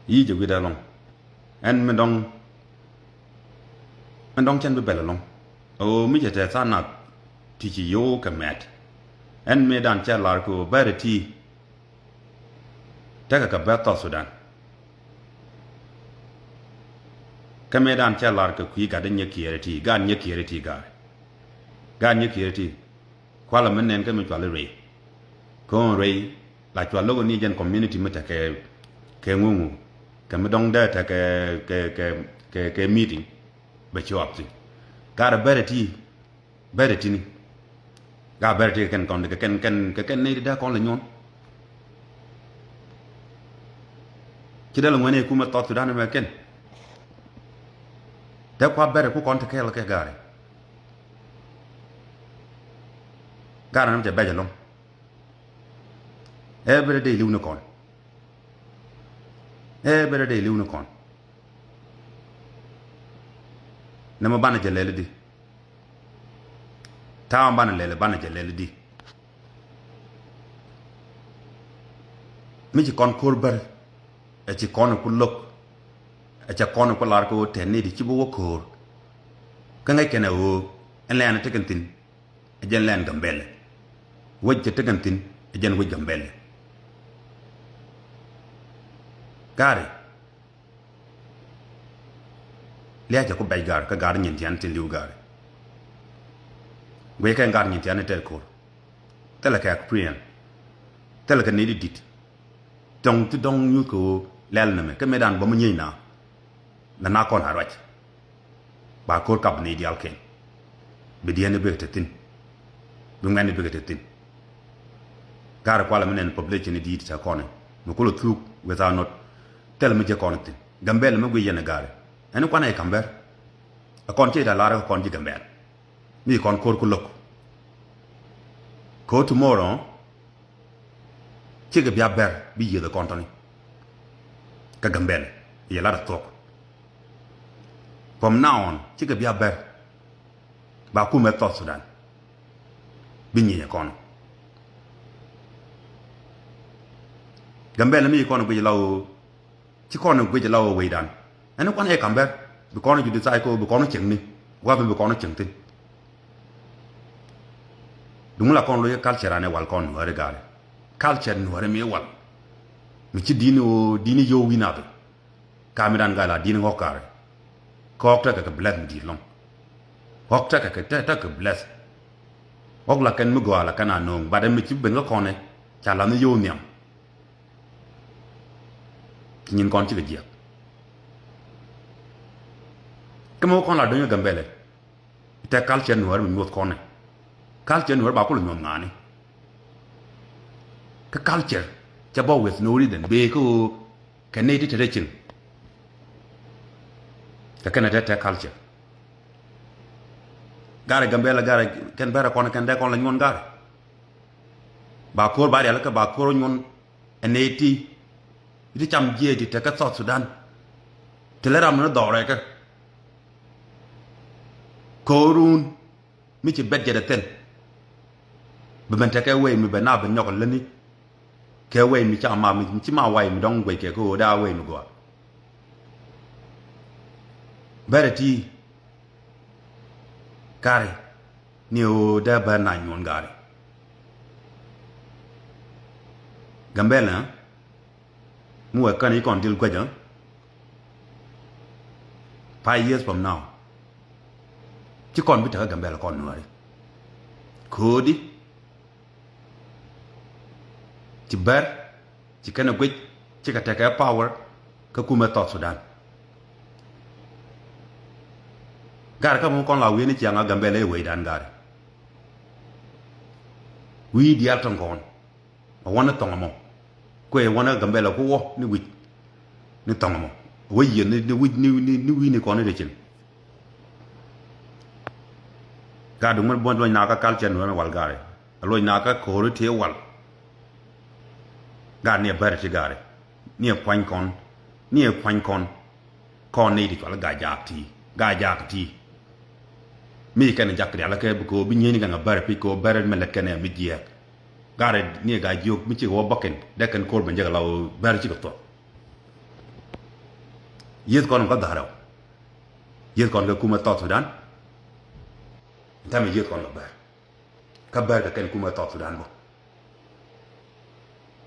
yi je wi da long en men dong chen be bela long o mi je te sa na ti chi yo ka met en me dan cha lar ko bare ti ta ka ba to Sudan ka me dan cha lar ka kui ga den ye kiere ti ga nye kiere ti ga nye kiere ti kwa la men nen ka me chwa le re ko re la chwa lo ni jen community me ta ke ngungu ka me dong da ta ke meeting be chwa ti ga bare ti ni ga bare ti ken kon ken ne da kon la nyon ci da la ngone ku ma to Sudan me ken da kwa bare ku kon ta ke la ke gare nam je be jalong every day liu na kon every day liu na kon na ma bana je lele di ta bana lele bana je lele di mi ci kon kol bar e ci kon ku lok e ci kon ku lar ko tenni di ci bo wokor ka ngay kene o en len tekantin e jen len gambele wajje tekantin e jen wajje gambele gare liya ja ko bay gar ka gar nyin tian tin liu gare we ka gar nyin tian te ko tele ka prien tele ka ni dit tong tu dong nyu ko lel na me ka me dan bo mo nyina na kon harwach ba ko kap ni dial ken be diene be tetin bu ngani be tetin gar ko la menen population ni dit ta kono no ko lo tu without not tele me je kono tin gambel me gwe yene gare ene kwana e kamber a kon che da lara kon ji gamber mi kon kor ku lok ko tomorrow che ga bia ber bi ye da kontoni ka gambel ye la da tok from now on che ga bia ber ba ku me to Sudan bi ni kon gambel mi kon gwe lawo ci kon gwe lawo we dan ene kwana e kamber bi kono ju desai ko bi kono chengni wa bi kono chengtin dumula kon lo ye culture ane wal kon wore gare culture no wore mi wal mi ci dini yo winabe kamiran gala dini ngokare ko ta ka bless di long hok ta ka bless hok la ken mi go ala kana no ba de mi ci ben ko kone cha la no yo niam kin kon ci ga jiya kamo kon la donya gambele ite culture no mi mot kone culture no ba ko lo ngani ka culture cha bo with no reason be ko kanedi tradition ka kana ta culture gare gambele gare ken bara kon kan de kon la nyon gare ba ko ba ya ka ba ko nyon eneti iti cham je di ta ka South Sudan teleram no dore ka korun mi ci bedje de ten be men take we mi be na be nyok lani ke we mi cha ma mi ci ma wai mi dong we ke ko da we mi go bereti kare ni o da ba na nyon gare gambela mu wa kan ikon dil gwaja 5 years from now ci kon bi ta gambela kon no kodi ci ber ci kana gwej ci ka take power ka kuma to Sudan gar ka mo kon la wi ni ci nga gambela e we dan gar wi di alton kon wona tongamo ko e wona gambela ko wo ni wi ni tongamo we ye ni wi ni kon de cin ga du man bon na ka culture no wal gare lo na ka ko ru te wal ga ne bar ti gare ni kwan kon ni di wal ga ja ti mi kan jak de ala ke ko bi nyeni ga bar pi ko bar melet kan mi jiya gare ni ga jog mi ci wo bakken de kan ko ben jaga law bar ci ko to yết con có đả đâu yết con cái kuma tọt Sudan ta mình yết con là bè các bè cái ken kuma tọt Sudan bo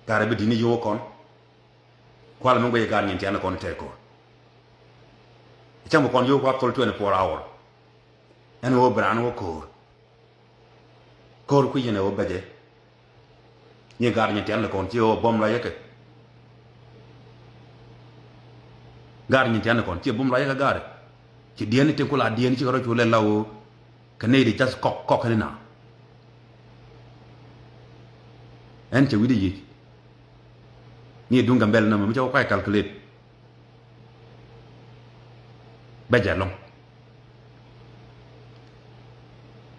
gare be dini yo con qua là mình bây giờ nhìn thấy nó con thế cô chẳng một con yo qua tol 24 hour anh ô bran ô cô quy gì này ô bây giờ như gare nhìn thấy nó con chiêu bom lại cái gare nhìn thấy nó con chiêu bom lại cái gare chỉ điên thì cô là điên chỉ có rồi chú lên lâu cái này thì just cock cái nào anh chỉ biết gì ni dung Gambel na mo chaw kay calculate ba ja long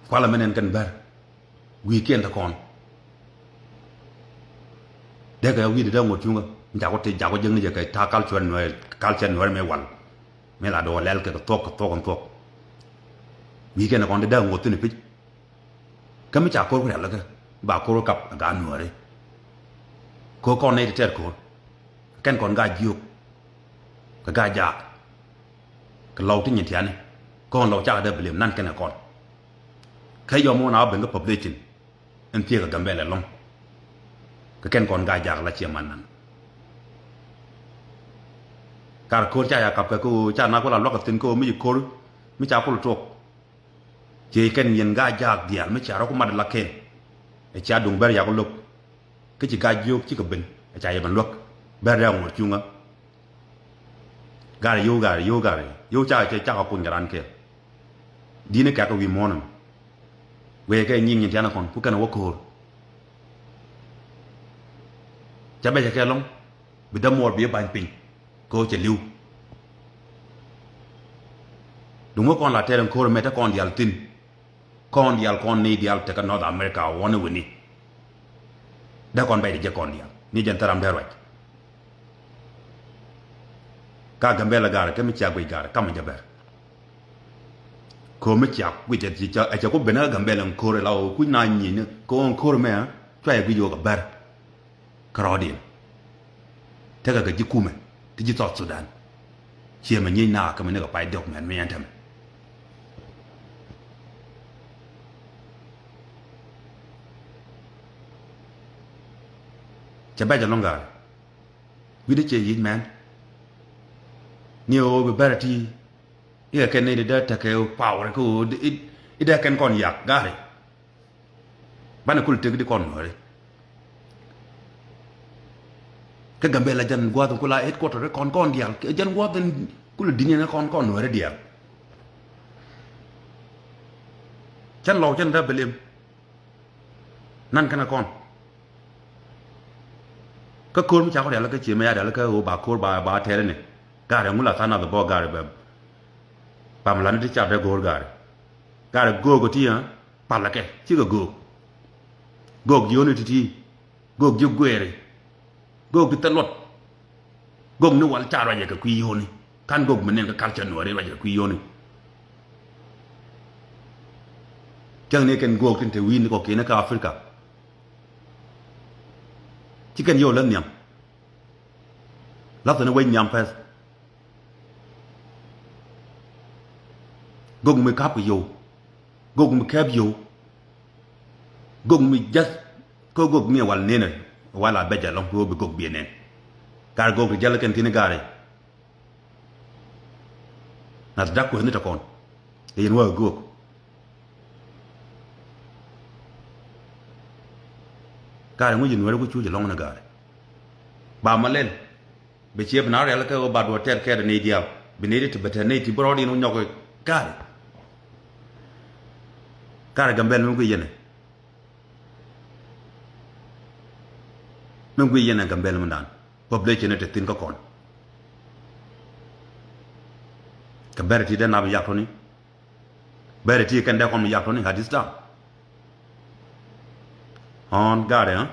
kwala menen kan bar weekend ta kon de ga wi de da ngot chunga ja ko jeng ni je kay ta kal chon no kal chen no me wal me la do lel ke tok weekend kon de da ngot ni pi kam cha ko la ga ba ko kap ga no re ko con này thì ko ken con ga juk ka ga ja ka law tin yin này con law cha da belim nan ken con kay yo mo na ben ga population en tie ga Gambele long ka ken con ga ja la chi man nan kar ko cha ya kap ka ko cha na ko la lo ka tin ko mi ko mi cha ko tok je ken yen ga ja dial mi cha ro ko mad la ken e cha dung ber ya ko lok cái chỉ gai vô chỉ có bình chạy bằng luật bé ra một chung á gà vô chạy chắc học cùng nhà ăn kia đi nó cả cái vi món về cái nhìn thấy nó còn phúc cái nó có chả bây giờ cái lông bị đâm một bia bàn pin cô chỉ lưu đúng không con là theo cô là mẹ ta con dial tin con này dial từ cái North America wanna win it da kon bay de kon dia ni jantaram der wacc ka Gambela gara ke mi ci agoy gara kam jaber ko mi ci ak wi je ci a ko bena Gambela ko re law ku na ni ne ko on ko me twa bi yo ga bar krodin te ga ji kume ti ji tot Sudan ci ma ni na ka me ne ga pay dok men me yantam chả bây giờ long gà vì đấy chơi gì man nhiều bị bẻ thì ý là cái này để ta cái power này cô ý đây cái con yak gà đấy bạn nào cũng tự cái con rồi cái Gambela dân qua tụi cô lại hết quạt rồi con đi cái dân qua tụi cô là đi như nó con rồi đi chân lò chân ra bể liêm năn cái nào con cái côn mới chả có để là cái chuyện mà để là cái bà côn bà thế này gà này muốn là thằng nào bỏ gà này bà mà lần đi chặt ra gồ gà này gồ cái gì á bà là cái chứ cái gồ gì nữa thì gồ gì quê này gồ cái tên luật gồ nó vẫn chả ra cái quy hồn này kan gồ mình nên cái culture nữa đấy là cái quy hồn này chẳng nên cái gồ cái win có cái nó cái Africa chỉ cần vô lên nhầm lát nó quên nhầm phải gồng mới cáp cái vô gồng mới kép vô gồng mới just có gồng nghe hoàn nên này hoàn là bây giờ long vô bị gồng biển này cả gồng cái giờ là cái tin cái này là đắc của nó cho con thì nó gồng cái này nó có chú chỉ long nó gà bà mà lên bị chia bên nào là cái bà đuổi theo cái này đi bên này thì bên này thì bro đi nó nhọc cái Gambela nó cái gì này nó cái gì này Gambela mình đàn population này tin có con Gambela thì đang làm gì thôi Bere thì cái đó con mình thôi hadis đó on gare ha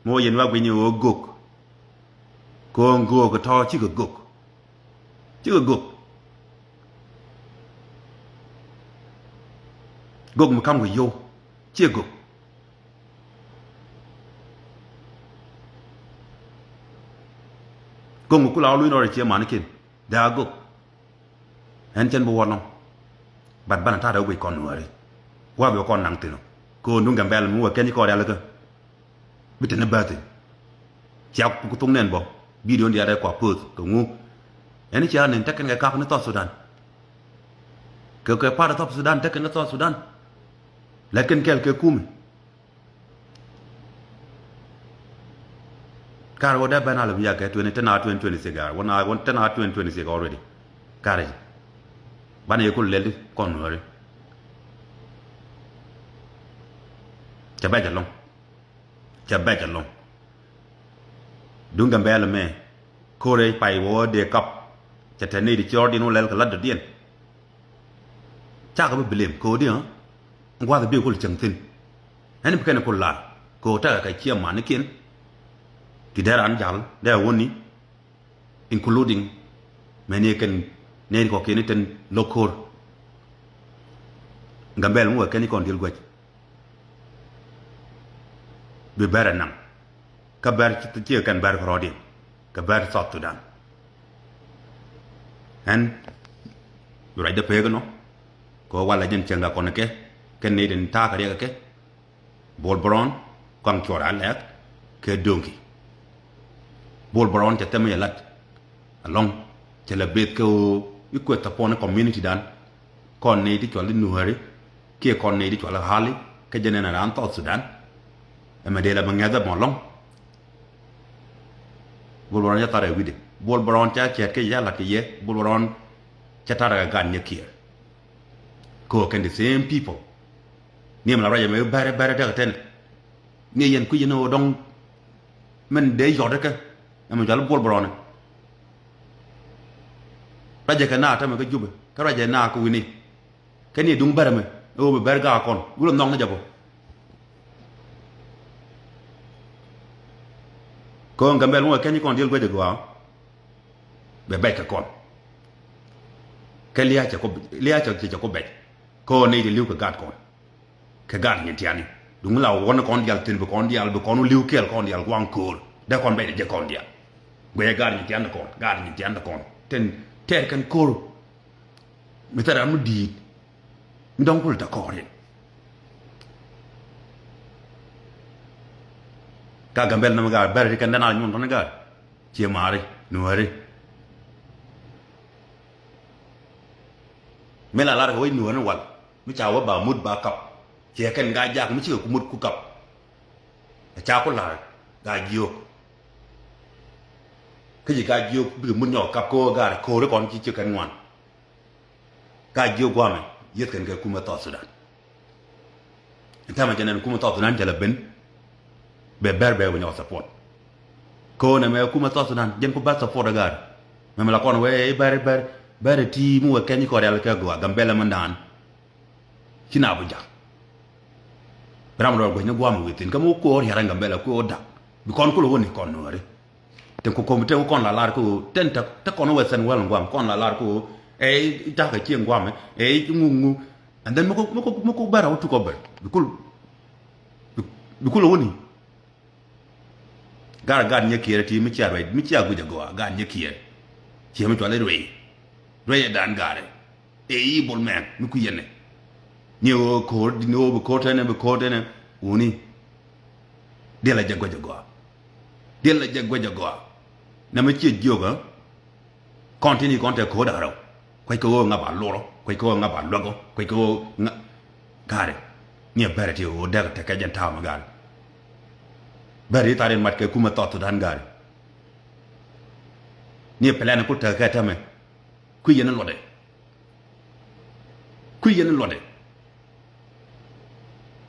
mo yen wa gwenyo gok ko ngo ko to chi gok gok mà kam ko yo chi gok gok ko la lu no re chi ma ne kin da go en chen bo wono bat bana ta da we kon wari wa be kon nang tino ko nu ngam bel mu wa ken ko dal ga bitene bate tiak ku tung nen bo video dia da ko put ko ngu en cha nen taken ga ka no to Sudan que para top Sudan taken no to Sudan lakin quelques coups car woda banal biya ka 20 cigar wana won 20 cigar already car bana yekul lel kon wari cha ba jalong dunga mbele me kore pai wo de kap cha tani di jordi no lel ka lad dien cha ka bilem ko di ha ngwa bi ko chang tin ani bkene ko la ko ta ka chia man kin ti daran jal da woni including many can ne ko ken ten lokor ngambel mo ken kon dil gwaj be baranam ka bar ci kan bar rodi ka bar South Sudan en yu ray de pegno ko wala jen cenga kon ke ken ne den ta ka de ke bol bron kon chora lek ke donki bol bron te teme lat along te la bet ko iko ta pon community dan kon ne di choli nuhari ke kon ne di chola hali ke jene na ran to Sudan e ma de la bangada bon long bol bron ya tare wide bol bron cha chet ke ya la ke ye bol bron cha tare ga gan ne kier ko ken the same people ni ma la ra ya me bare da ten ni yen ku yino dong men de yo de ke am jall bol bron raja kana ta me ka jube ka raja na ko wini kani dung barame o be berga kon gulo nong na jabo ko ngambel mo kani kon dil gode gwa be be ka kon ke liya cha ko be ko ne de liu ka gat kon ka gat ni tiani dung la won kon dial tin be kon liu kel kon dial gwang kor da kon be de kon dial gwe gat ni tian kon ten ter kan kor mi tara mu di ndong kul ta kore ka gambel na magar ber kan dana nyum ton gar ci mare nuare mela lar ko nuare wal mi chawa ba mud ba kap ci kan ga jak mi ci ko mud ku kap cha ko lar ga jiyo cái gì cái diêu bị muốn nhỏ cặp cô gà cô đấy còn chỉ chưa cần ngoan cái diêu qua mày giết cái kuma to Sudan thằng mà cho nên kuma to Sudan chỉ là bên bè với nhau support cô này mày kuma to Sudan dân cũng bắt support gà mày là con với bè ti mua cái như coi là cái gà gambela mandan khi nào bây giờ ram rồi nó qua một tin cái mua cô thì hàng gambela cô đập con cô luôn con nữa đấy ten ko komite ko kon la lar ko ten ta kono wesen wel ngwam kon la lar ko e ta ka chi ngwam e ngungu and then moko bara utu ko ber bikul woni gar nye kiere ti mi chia gu jago gar nye kiere chi mi tole re dan gare e yi bol men mi ku yene ni o ko di no ko tene woni de la jago na me chi joga continue konte ko da ro kwai ko nga ba loro kwai ko nga ba logo kwai ko nga kare ni bere ti o da ta ka jan ta ma gal bere tare mat ke kuma to dan gal ni plan ko ta ka ta me ku yene lode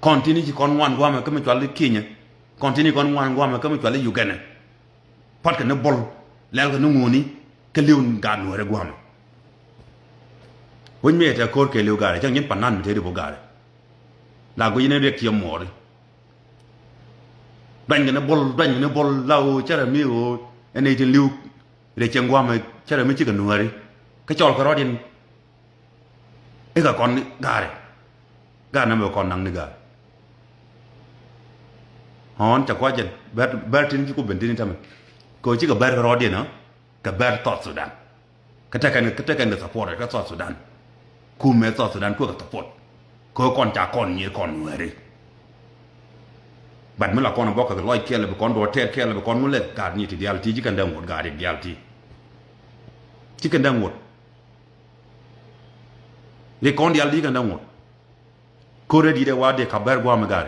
continue ci kon wan gwa me ko me twal Kenya continue kon wan gwa me ko me twal Uganda parce que ne bol lel ko ngoni ke liun ganu re gwam won me ta kor ke liu gare jang yin panan mi te bo gare la go yine rek yam mor ban ne bol law chara mi o ene te liu re chang gwam chara mi ci ka nuare ka chol ko rodin e ka kon gare na me kon nang ni gare hon ta kwa jen ber tin ci ko bendini tam ko ci ka ber rodin ka ber to Sudan katakan support ka South Sudan kume South Sudan ko ka support ko kon cha kon ni kon were bad mi la kon bokk ak loy kele be kon do ter kele be kon mu le gar ni ti dial ti jikan dam wot gar dial ti jikan dam wot le kon dial di kan dam wot ko re di de wa de kabar gwa ma gar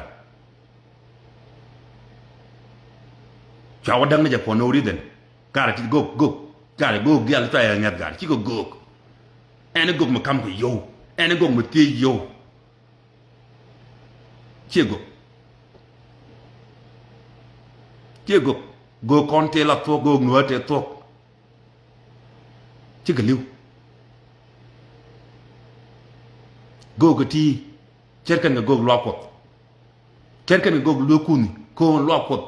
chawa dang ne for no reason gar ti go gar go dial ta ya ngat gar ti go ene go ma kam ko yo ene go ma ti yo Chiego go konte la to go nuate to chigaliu go ti cerkan go lopot cerkan go lokuni ko lopot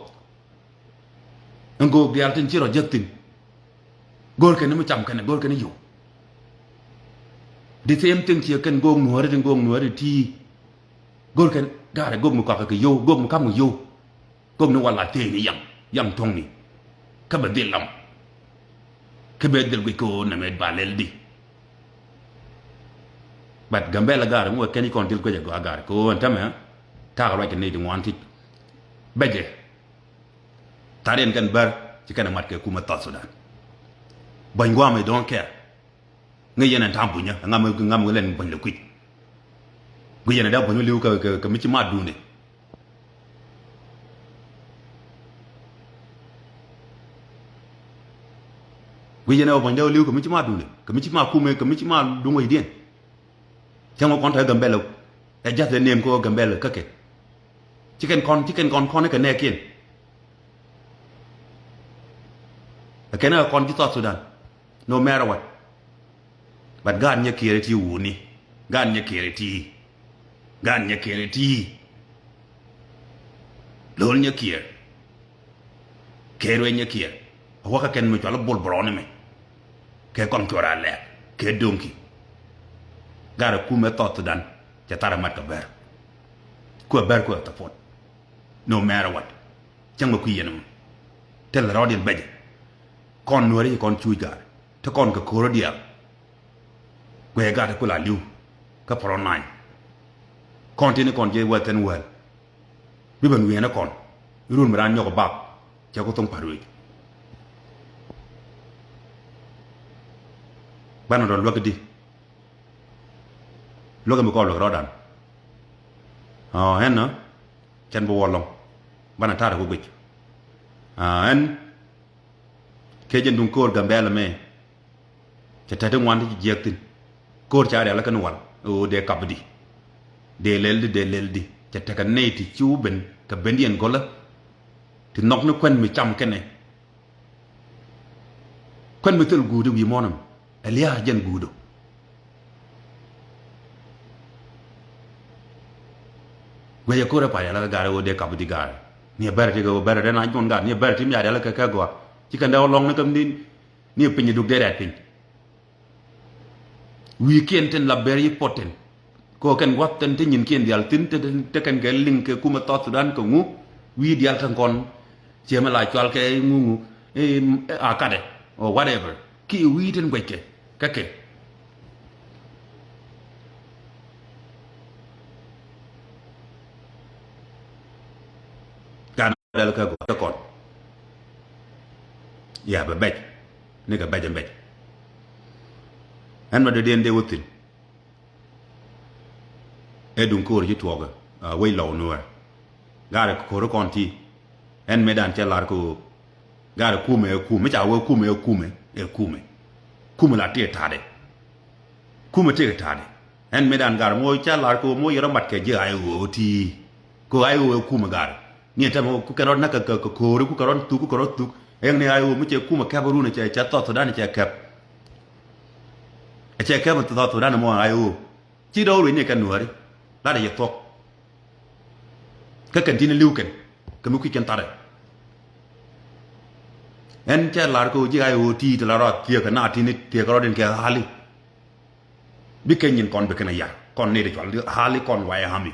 ngo dial tin chiro jetin gol ken mu cham ken gol ken yu the same thing chi ken go nuare ti gol ken gare go mu ka yo go mu kam yo go mu wala te ni yam tong ni ka ba dilam ka be del ko na med balel di bat gambela gar mo ken kon dil ko je gar ko ntame ta ga ke ne di wanti beje taren kan bar ci kana mat ke kuma ta Sudan bañ gwa me don care nga yena tambu nya ngam len bañ le kuit gu yena da bañu liw ka mi ci ma dunde gu yena bañ daw liw ka mi ci ma dunde ka mi ci ma kume ka mi ci ma du ngoy dien jango kon ta gambela e jatte nem ko gambela kake ci ken kon ka nekin akena kon ci South Sudan no matter what but God nya kire ti wuni God nya kire ti lol nya kire nya kire waka ken mu chola bol brone me ke kon chora le ke donki gara kume South Sudan ja tara mat ka ber ko ta fot no matter what changa ku yenum tel rodin beje kon nuari kon chui gar te kon ka koro dial gwe ga ta kula liu ka pro nai kon tini kon je waten wel bi ban wi na kon run mran nyoko bak ja ko tong parwe bana do logdi logam ko lo rodan hen no chen bo wolong bana tara ko gwej hen kejen dun kor gambela me ca tata wandi ci jektin kor ca ala kan wal o de kabdi de leldi ca taka neyti ci uben ka bendien gola ti nok na kwen mi cham kene kwen mi tel gudu wi monam elia jen gudu gwe ko ra pa ala gara o de kabdi gara ni berti go berti na jon gar ni berti mi ala ka go ci kan daw long na kam ni pinyi dug deret pin weekend ten la beri poten ko kan watten te nyin ken dial tin te kan ga link kuma South Sudan ko ngu wi dial tan kon ci ma la chwal ke ngu akade or whatever ki wi ten gweke kake kan dal ka ko kon ya ba bej ne ga bej an ma de den de wutin e dun ko ri tuoga we law no gare ko ro konti en medan che lar ko gare kume cha we kume la te tade kume te tade en medan gar mo cha lar ko mo yoro mat ke je ay wo ti ko ay wo kume gar ni ta mo ku karon na ka ko ro ku karon tu en ne ayo mu che kuma kabaruna che cha South Sudan che kap che kap to South Sudan mo ayo chi do ri ne kan nuari la de yek tok ka kan tin liu ken ka mu ki ken tare en che lar ko ji ayo ti de la ro tie ka na tin tie ka ro den ke hali bi ken yin kon be ken ya kon ne de chwal hali kon wa ya hami